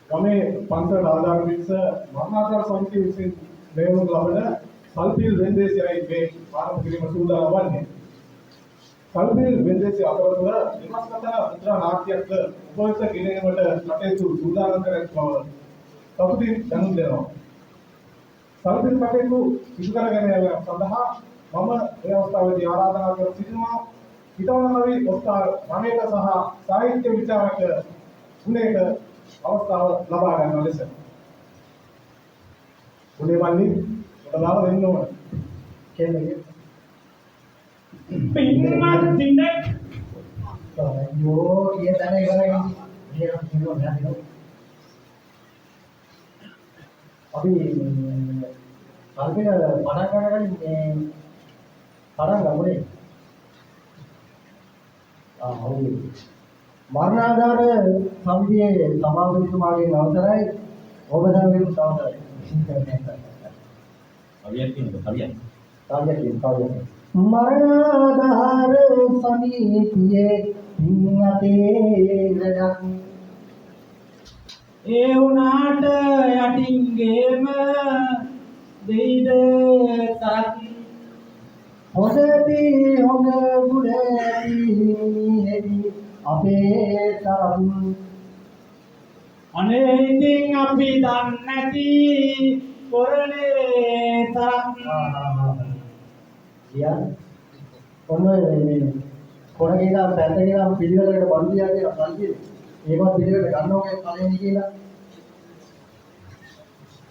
ගමේ පන්සල ආධාර පිටස මරණාසන්න සමිතිය විසින් මෙවුණු ලබන සල්පිල් වෙන්දේසියයි මේ ආරම්භ කිරීම සූදානම් වන්නේ. සල්පිල් වෙන්දේසිය අතරතුර විමර්ශකතර මුද්‍රා නාට්‍යයක්ද උපවිත ගෙනීමට කටයුතු සූදානම් කර ඇති බව සතුටින් දැනුම් දෙනවා. සල්පිල් කටයුතු සිදු කර ගැනීම සඳහා මම මේ අවස්ථාවේදී ආරාධනා කර සිටිනවා හිතවන කවි ඔස්කාර් රමේක සහ සාහිත්‍ය විචාරක ගුණේට අවස්ථාව ලබා ගන්න ලෙස. ගුණේ වන්නේ ඔතලාව දෙන්න ඕන. කියන්නේ පින්වත් දිනෙක යෝ කිය තැන ඉවරයි. මේක කියනවා නේද? අපි කල්පින පණ ගන්නකලින් මේ පණ ගමුනේ. හරි. මරණාධාර සමිතියේ සභාපතිතුමාගේ අවසරයි ඔබ දැන් අවසරයි. කවියක් කියනද කවියක්? මරණාධාර සමිතියේ පින්වතේලක් ඒ උනාට යටින් ගේම දෙයිද තරක් හොදදී හොද ගුණදී හෙවි අපේ තරම් අනේ ඉතින් අපි දන්නේ නැති කොරණේ තරක් ඔන්න මේ කොරගේලා පැත්තේලා පිළිවෙලකට බඳියා කියලා කල්පියේ ඒවත් පිළිවෙලට ගන්නවා කලින් කියලා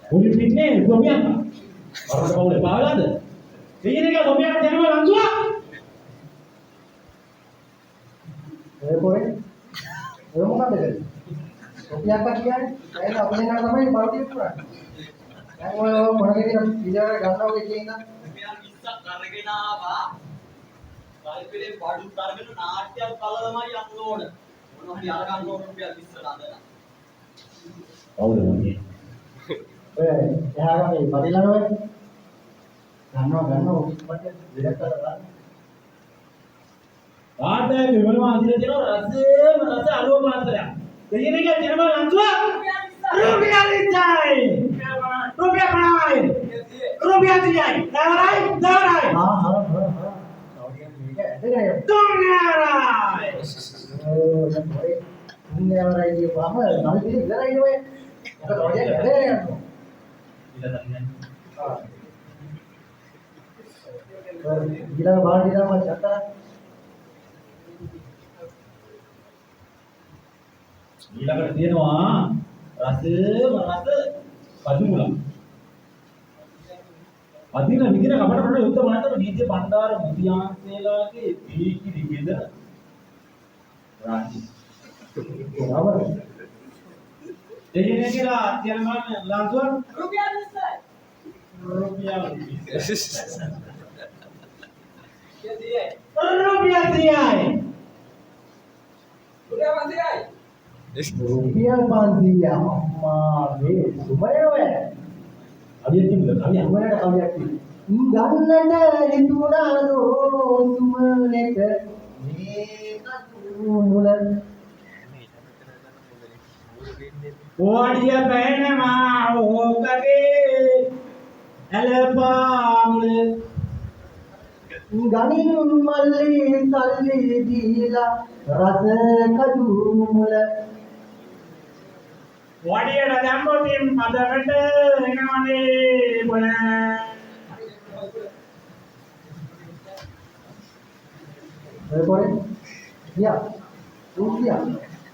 උඩින් පින්නේ ගොමියක් වරකට කවුලේ පාවලාද දෙයිනේ කියලා ගොමියක් දෙනවා ලංසුවා ඒ පොරේ ඔය මොකද කරන්නේ කොපියක් කියන්නේ ඒක අපේ නම තමයි බලතිය පුරන්නේ දැන් ඔය මොනගේද පිළිවෙලට ගන්නවා කියන රුපියල් 20ක් අරගෙන ආවා. කල්පිලේ බඩු කරගෙන නාට්‍යයක් කළාමයි යන්න ඕන. මොනවා හරි අරගන්න ඕන රුපියල් 20ට අදලා. කවුද මොන්නේ ඔය එහාම මේ පරිලනෝය ගන්නවා ඔක්කොම විලක් කරලා ආඩේ විමලම අඳින දෙන රස අලුව මාත්‍රයක් දෙයිනේ කියලා දෙනවා ලංසුවා රුපියල් 20යි රුපියල් 50යි රුපියල් 30යි දවරයි හා කවුරුන් මේක ඇදගෙන තුන්වරයි තුන්වරයි කියපුවාම කල්පිලේ ඉවරයි නේ ඔය මොකද ඔය ඇදගෙන යනවා ඊළඟ බාහිර දාම චත්තර ඊළඟට තියෙනවා රස පදුමුලා අදින විදින කමකට වල යුද්ධ මහතම නීති බණ්ඩාර මුතියාන්සේලාගේ දීකිරි බෙද රාජි නවර දෙයිනේ කියලා අත්‍යල්මන් ලංසුවන් රුපියල් 20යි. රුපියල් 20 කීයද? රුපියල් 30යි රුපියල් 500 අම්මා මේ සුබරේ ඔය අදින් තිබුණා කවිය සුබරේට කවියක් තියෙනවා ගන්නට හිතුණානෝ සුමලෙට මේ කතු මුල ඕඩිය පැනමා ඕකගේ එලපාමුල ගනින් මල්ලි සල්ලි දීලා රස කතු මුල ඕඩියට දැම්මොතින් පදකට එනවනේ බල ඔය පොරේ ගියා රුපියල්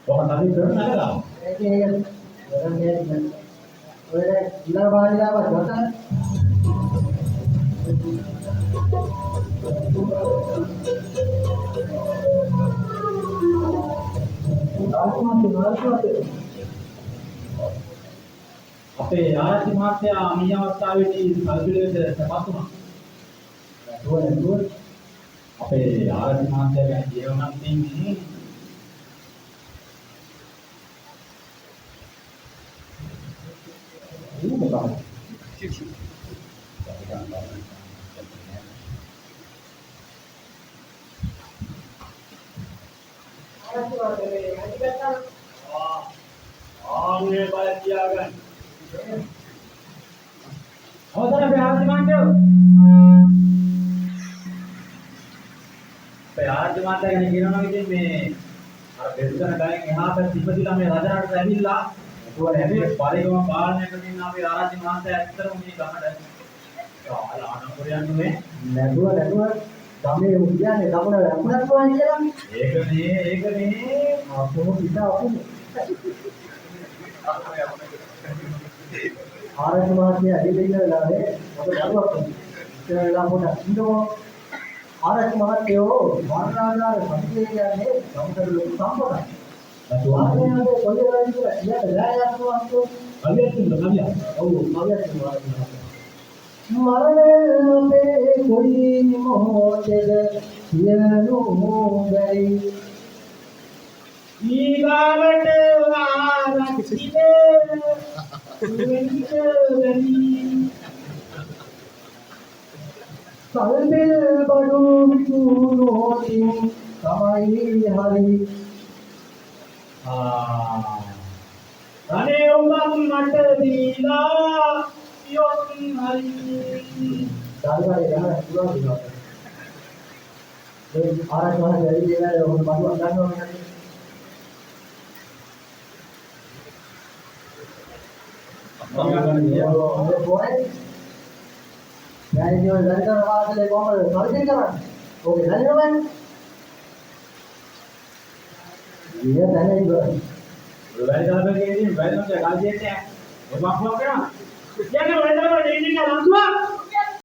ඔක තමයි කරන නේද ඒකේ ඔය ඉලා බාහිරව ගත අපේ ආරච්චි මහත්තයා මේ අවස්ථාවේදී සල්පිලෙට සපත් වුණා. අපේ ආරච්චි මහත්තයා ගැන කියවන්නක් තියෙන්නේ මොකක්ද මේ බල කියාගන්න. අවසර අපේ ආරච්චි මහත්තයෝ. අපේ ආරච්චි මහත්තයා ගැන කියනවා නම් ඉතින් මේ අර බෙදුකන ගයෙන් එහා පැත්ත ඉපදිලා මේ රජරට ඇවිල්ලා ඒකවල හැබැයි පරිගම පාලනය කරමින් ඉන්න අපේ ආරච්චි මහත්තයා ඇත්තටම මේ ගමට ආනන්දපුරයන් නේ නැතුව ගමේ උන් කියන්නේ ගමන ලකුණක් වань කියලා. ඒකනේ අපෝ පිටා අපෝ. ආරච්චි මහත්තයා ඇවිල්ලා ඉන්න වෙලාවේ අපේ දරුවක් ඉස්සර වෙලා පොඩක් ඉන්නකො ආරච්චි මහත්තයෝ වර්ණාගාර සම්පේ කියන්නේ ගමට ලොකු සම්පතක්. වාහනයේ කොල්ලේ වැඩි කියලා ඉතින් රෑ යනවා අතෝ. කවියක් තුන කවියක්. ඔව් කවියක් තුනවා. මරණේ කොයි මොහොතේද සියලු බැරි ඊගාවට ආරච්චිනේ වෙන්නික වෙනි සල්පිල් බඩු විකුණෝතින් තමයි හරි අනේ උඹන් මට දීලා යොත් හරි ධර්මයේ යන පුරා දිනවා ඒ ආරච්චි මහත්තයා වැඩි දේවල් ඔහොම බඩුවක් ගන්නවා නේද ඔය පොරේ යයියෝ දරිකර වාසලේ කොහමද සල්පිල් කරන්නේ ඕකේ දරිනවන්නේ ඊය දැන ඉවරයි වැඩි දාපේ ඉතින් වැඩි නම් කාල් දෙන්නේ ඔය මක්වක් කරනවා කියන්නේ වැඩි දාපේ දෙන්නේ නැහැ ලංසුවා